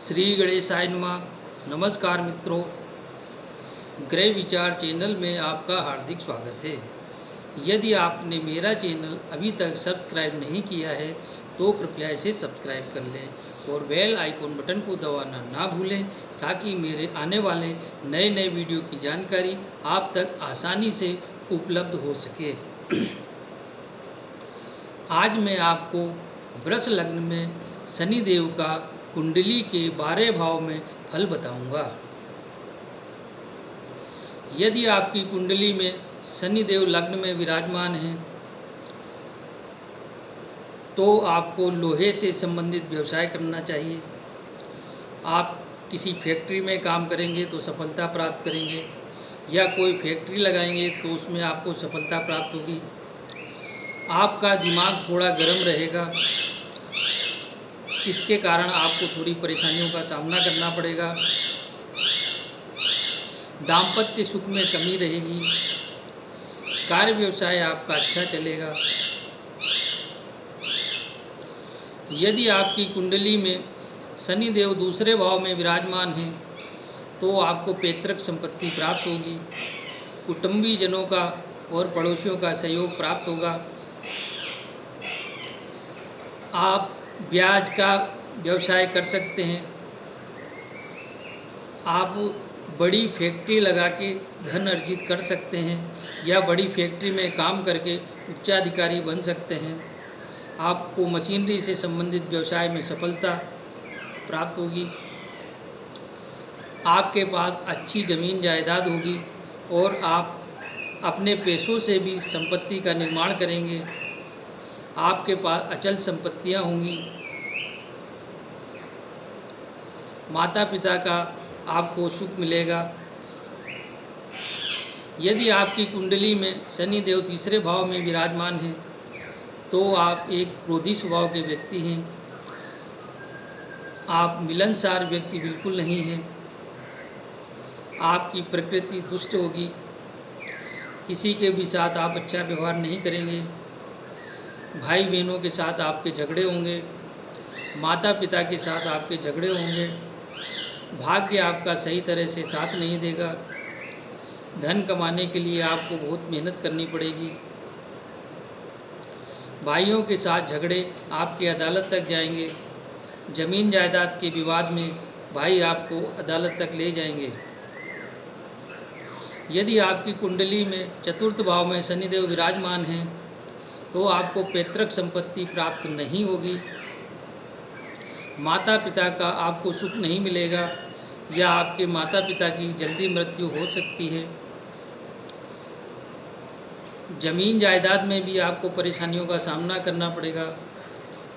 श्री गणेशाय नमः। नमस्कार मित्रों, ग्रह विचार चैनल में आपका हार्दिक स्वागत है। यदि आपने मेरा चैनल अभी तक सब्सक्राइब नहीं किया है तो कृपया इसे सब्सक्राइब कर लें और बेल आइकॉन बटन को दबाना ना भूलें ताकि मेरे आने वाले नए नए वीडियो की जानकारी आप तक आसानी से उपलब्ध हो सके। आज मैं आपको वृष लग्न में शनि देव का कुंडली के 12 भाव में फल बताऊंगा। यदि आपकी कुंडली में शनि देव लग्न में विराजमान हैं तो आपको लोहे से संबंधित व्यवसाय करना चाहिए। आप किसी फैक्ट्री में काम करेंगे तो सफलता प्राप्त करेंगे या कोई फैक्ट्री लगाएंगे तो उसमें आपको सफलता प्राप्त होगी। आपका दिमाग थोड़ा गर्म रहेगा, इसके कारण आपको थोड़ी परेशानियों का सामना करना पड़ेगा। दाम्पत्य सुख में कमी रहेगी। कार्य व्यवसाय आपका अच्छा चलेगा। यदि आपकी कुंडली में शनि देव दूसरे भाव में विराजमान हैं तो आपको पैतृक संपत्ति प्राप्त होगी। कुटुंबी जनों का और पड़ोसियों का सहयोग प्राप्त होगा। आप ब्याज का व्यवसाय कर सकते हैं। आप बड़ी फैक्ट्री लगा के धन अर्जित कर सकते हैं या बड़ी फैक्ट्री में काम करके उच्चाधिकारी बन सकते हैं। आपको मशीनरी से संबंधित व्यवसाय में सफलता प्राप्त होगी। आपके पास अच्छी ज़मीन जायदाद होगी और आप अपने पैसों से भी संपत्ति का निर्माण करेंगे। आपके पास अचल संपत्तियां होंगी। माता पिता का आपको सुख मिलेगा। यदि आपकी कुंडली में शनि देव तीसरे भाव में विराजमान हैं तो आप एक क्रोधी स्वभाव के व्यक्ति हैं। आप मिलनसार व्यक्ति बिल्कुल नहीं हैं। आपकी प्रकृति दुष्ट होगी। किसी के भी साथ आप अच्छा व्यवहार नहीं करेंगे। भाई बहनों के साथ आपके झगड़े होंगे। माता पिता के साथ आपके झगड़े होंगे। भाग्य आपका सही तरह से साथ नहीं देगा। धन कमाने के लिए आपको बहुत मेहनत करनी पड़ेगी। भाइयों के साथ झगड़े आपके अदालत तक जाएंगे। जमीन जायदाद के विवाद में भाई आपको अदालत तक ले जाएंगे। यदि आपकी कुंडली में चतुर्थ भाव में शनिदेव विराजमान हैं तो आपको पैतृक संपत्ति प्राप्त नहीं होगी। माता पिता का आपको सुख नहीं मिलेगा या आपके माता पिता की जल्दी मृत्यु हो सकती है। जमीन जायदाद में भी आपको परेशानियों का सामना करना पड़ेगा।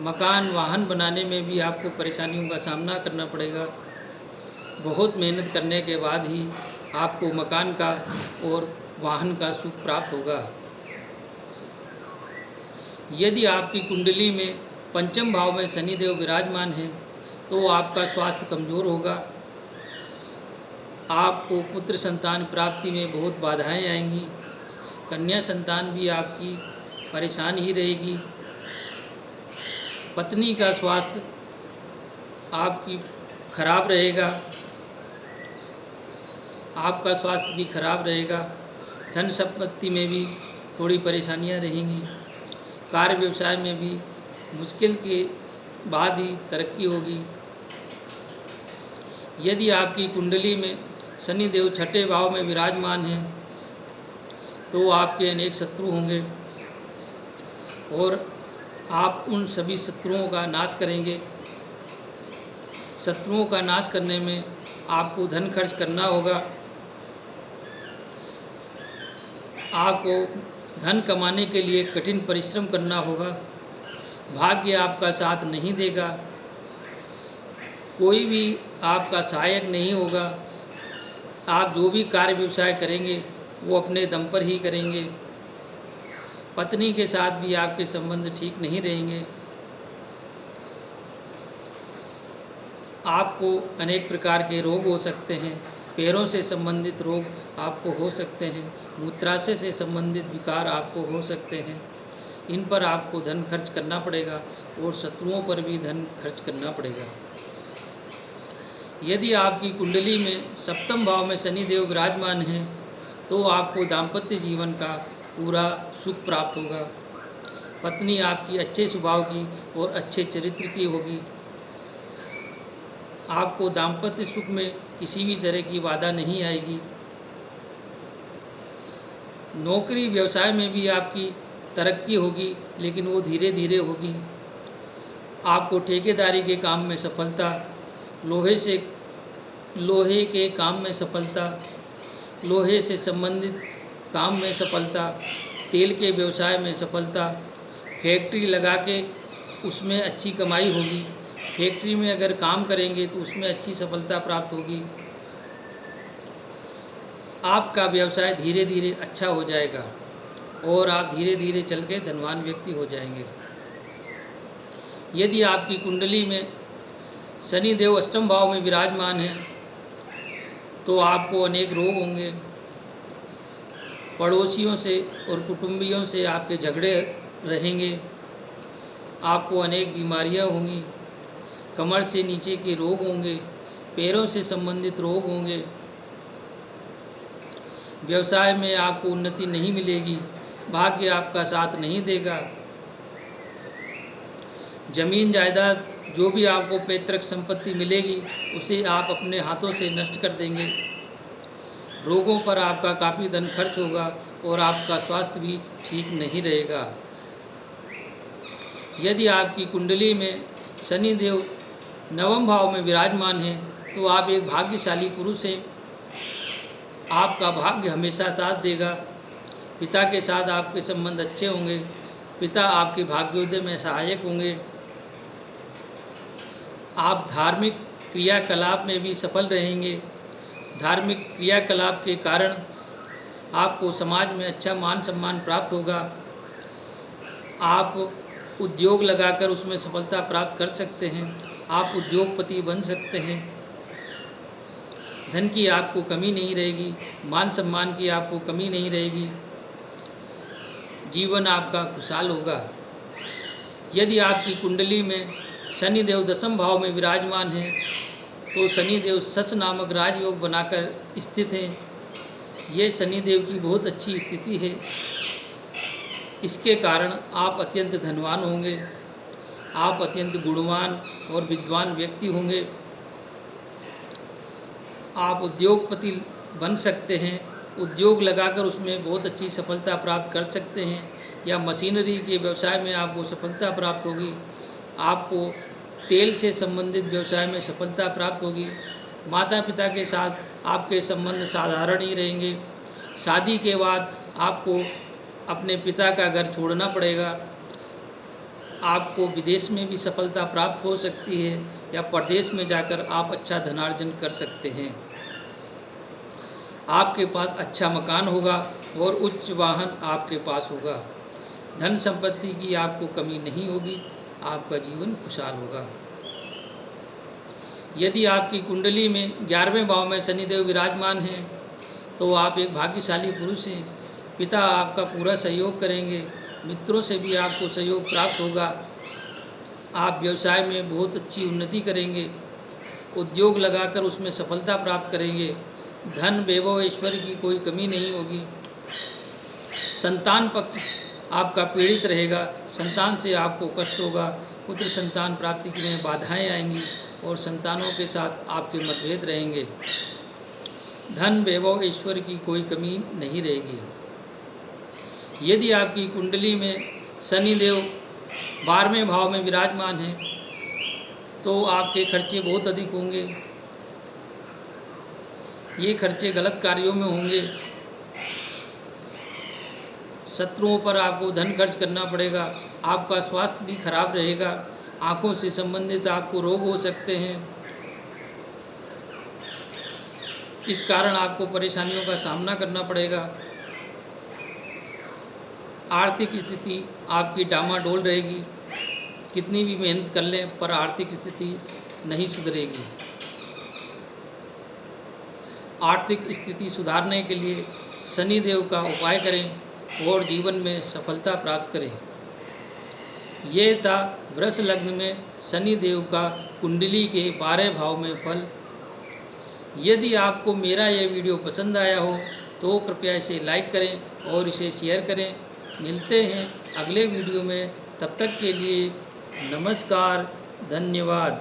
मकान वाहन बनाने में भी आपको परेशानियों का सामना करना पड़ेगा। बहुत मेहनत करने के बाद ही आपको मकान का और वाहन का सुख प्राप्त होगा। यदि आपकी कुंडली में पंचम भाव में शनिदेव विराजमान हैं तो आपका स्वास्थ्य कमज़ोर होगा। आपको पुत्र संतान प्राप्ति में बहुत बाधाएं आएंगी। कन्या संतान भी आपकी परेशान ही रहेगी। पत्नी का स्वास्थ्य आपकी खराब रहेगा। आपका स्वास्थ्य भी खराब रहेगा। धन संपत्ति में भी थोड़ी परेशानियां रहेंगी। कार्य व्यवसाय में भी मुश्किल के बाद ही तरक्की होगी। यदि आपकी कुंडली में शनि देव छठे भाव में विराजमान हैं तो आपके अनेक शत्रु होंगे और आप उन सभी शत्रुओं का नाश करेंगे। शत्रुओं का नाश करने में आपको धन खर्च करना होगा। आपको धन कमाने के लिए कठिन परिश्रम करना होगा। भाग्य आपका साथ नहीं देगा। कोई भी आपका सहायक नहीं होगा। आप जो भी कार्य व्यवसाय करेंगे वो अपने दम पर ही करेंगे। पत्नी के साथ भी आपके संबंध ठीक नहीं रहेंगे। आपको अनेक प्रकार के रोग हो सकते हैं। पैरों से संबंधित रोग आपको हो सकते हैं। मूत्राशय से संबंधित विकार आपको हो सकते हैं। इन पर आपको धन खर्च करना पड़ेगा और शत्रुओं पर भी धन खर्च करना पड़ेगा। यदि आपकी कुंडली में सप्तम भाव में शनि देव विराजमान हैं तो आपको दाम्पत्य जीवन का पूरा सुख प्राप्त होगा। पत्नी आपकी अच्छे स्वभाव की और अच्छे चरित्र की होगी। आपको दाम्पत्य सुख में किसी भी तरह की बाधा नहीं आएगी। नौकरी व्यवसाय में भी आपकी तरक्की होगी, लेकिन वो धीरे धीरे होगी। आपको ठेकेदारी के काम में सफलता, लोहे के काम में सफलता, लोहे से संबंधित काम में सफलता, तेल के व्यवसाय में सफलता, फैक्ट्री लगा के उसमें अच्छी कमाई होगी। फैक्ट्री में अगर काम करेंगे तो उसमें अच्छी सफलता प्राप्त होगी। आपका व्यवसाय धीरे धीरे अच्छा हो जाएगा और आप धीरे धीरे चल के धनवान व्यक्ति हो जाएंगे। यदि आपकी कुंडली में शनि देव अष्टम भाव में विराजमान है तो आपको अनेक रोग होंगे। पड़ोसियों से और कुटुंबियों से आपके झगड़े रहेंगे। आपको अनेक बीमारियां होंगी। कमर से नीचे के रोग होंगे, पैरों से संबंधित रोग होंगे। व्यवसाय में आपको उन्नति नहीं मिलेगी। भाग्य आपका साथ नहीं देगा। जमीन जायदाद जो भी आपको पैतृक संपत्ति मिलेगी उसे आप अपने हाथों से नष्ट कर देंगे। रोगों पर आपका काफ़ी धन खर्च होगा और आपका स्वास्थ्य भी ठीक नहीं रहेगा। यदि आपकी कुंडली में शनि देव नवम भाव में विराजमान है तो आप एक भाग्यशाली पुरुष हैं। आपका भाग्य हमेशा साथ देगा। पिता के साथ आपके संबंध अच्छे होंगे। पिता आपके भाग्योदय में सहायक होंगे। आप धार्मिक क्रियाकलाप में भी सफल रहेंगे। धार्मिक क्रियाकलाप के कारण आपको समाज में अच्छा मान सम्मान प्राप्त होगा। आप उद्योग लगाकर उसमें सफलता प्राप्त कर सकते हैं। आप उद्योगपति बन सकते हैं। धन की आपको कमी नहीं रहेगी। मान सम्मान की आपको कमी नहीं रहेगी। जीवन आपका खुशहाल होगा। यदि आपकी कुंडली में शनि देव दसम भाव में विराजमान है तो शनि देव सस नामक राजयोग बनाकर स्थित हैं। ये शनि देव की बहुत अच्छी स्थिति है। इसके कारण आप अत्यंत धनवान होंगे। आप अत्यंत गुणवान और विद्वान व्यक्ति होंगे। आप उद्योगपति बन सकते हैं। उद्योग लगाकर उसमें बहुत अच्छी सफलता प्राप्त कर सकते हैं, या मशीनरी के व्यवसाय में आपको सफलता प्राप्त होगी। आपको तेल से संबंधित व्यवसाय में सफलता प्राप्त होगी। माता पिता के साथ आपके संबंध साधारण ही रहेंगे। शादी के बाद आपको अपने पिता का घर छोड़ना पड़ेगा। आपको विदेश में भी सफलता प्राप्त हो सकती है, या परदेश में जाकर आप अच्छा धनार्जन कर सकते हैं। आपके पास अच्छा मकान होगा और उच्च वाहन आपके पास होगा। धन संपत्ति की आपको कमी नहीं होगी। आपका जीवन खुशहाल होगा। यदि आपकी कुंडली में 11वें भाव में शनिदेव विराजमान हैं तो आप एक भाग्यशाली पुरुष हैं। पिता आपका पूरा सहयोग करेंगे। मित्रों से भी आपको सहयोग प्राप्त होगा। आप व्यवसाय में बहुत अच्छी उन्नति करेंगे। उद्योग लगाकर उसमें सफलता प्राप्त करेंगे। धन वैभव ऐश्वर्य की कोई कमी नहीं होगी। संतान पक्ष आपका पीड़ित रहेगा। संतान से आपको कष्ट होगा। पुत्र संतान प्राप्ति में बाधाएं आएंगी और संतानों के साथ आपके मतभेद रहेंगे। धन वैभव ऐश्वर्य की कोई कमी नहीं रहेगी। यदि आपकी कुंडली में शनिदेव 12वें भाव में विराजमान है तो आपके खर्चे बहुत अधिक होंगे। ये खर्चे गलत कार्यों में होंगे। शत्रुओं पर आपको धन खर्च करना पड़ेगा। आपका स्वास्थ्य भी खराब रहेगा। आँखों से संबंधित आपको रोग हो सकते हैं। इस कारण आपको परेशानियों का सामना करना पड़ेगा। आर्थिक स्थिति आपकी डामाडोल रहेगी। कितनी भी मेहनत कर लें पर आर्थिक स्थिति नहीं सुधरेगी। आर्थिक स्थिति सुधारने के लिए शनिदेव का उपाय करें और जीवन में सफलता प्राप्त करें। ये था वृष लग्न में शनिदेव का कुंडली के 12 भाव में फल। यदि आपको मेरा यह वीडियो पसंद आया हो तो कृपया इसे लाइक करें और इसे शेयर करें। मिलते हैं अगले वीडियो में, तब तक के लिए नमस्कार, धन्यवाद।